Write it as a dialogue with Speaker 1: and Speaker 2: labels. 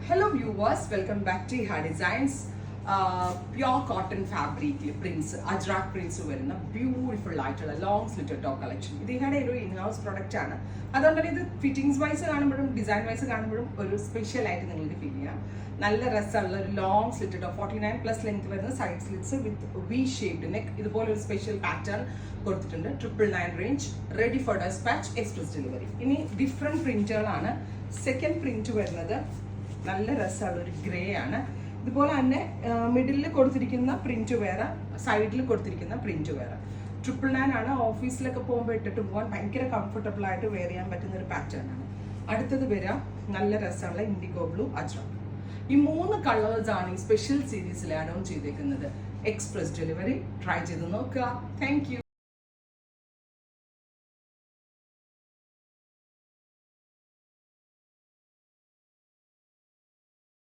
Speaker 1: Hello viewers, welcome back to Iha Designs. Pure cotton fabric prints, Ajrak prints വരുന്ന beautiful ആയിട്ടുള്ള long slitted top collection. ഇത് ഇഹയുടെ ഒരു in-house product ആണ്. അതുകൊണ്ട് തന്നെ ഇത് ഫിറ്റിംഗ്സ് വൈസ് കാണുമ്പോഴും ഡിസൈൻ വൈസ് കാണുമ്പോഴും ഒരു സ്പെഷ്യൽ ആയിട്ട് നിങ്ങൾക്ക് ഫീൽ ചെയ്യാം. നല്ല രസമുള്ള ഒരു ലോങ് സ്ലിറ്റഡ് ടോപ്പ് 49+ ലെങ്ത് വരുന്ന side slits with V shaped neck. ഇതുപോലെ ഒരു സ്പെഷ്യൽ പാറ്റേൺ കൊടുത്തിട്ടുണ്ട്. 999 range, ready for dispatch, express delivery. ഇനി ഡിഫറെൻറ്റ് പ്രിന്റുകളാണ്. സെക്കൻഡ് പ്രിന്റ് വരുന്നത് നല്ല രസമുള്ള ഒരു ഗ്രേ ആണ്. ഇതുപോലെ തന്നെ മിഡിലിൽ കൊടുത്തിരിക്കുന്ന പ്രിന്റ് വേറെ, സൈഡിൽ കൊടുത്തിരിക്കുന്ന പ്രിന്റ് വേറെ. 999 ആണ്. ഓഫീസിലൊക്കെ പോകുമ്പോൾ ഇട്ടിട്ട് പോകാൻ ഭയങ്കര കംഫർട്ടബിൾ ആയിട്ട് വെയർ ചെയ്യാൻ പറ്റുന്ന ഒരു പാറ്റേൺ ആണ്. അടുത്തത് വരാം നല്ല രസമുള്ള ഇൻഡിഗോ ബ്ലൂ അജ്രക്. ഈ 3 കളേഴ്സ് ആണ് ഈ സ്പെഷ്യൽ സീരീസിൽ ആഡ് ഓൺ ചെയ്തേക്കുന്നത്. എക്സ്പ്രസ് ഡെലിവറി ട്രൈ ചെയ്ത് നോക്കുക. Thank you.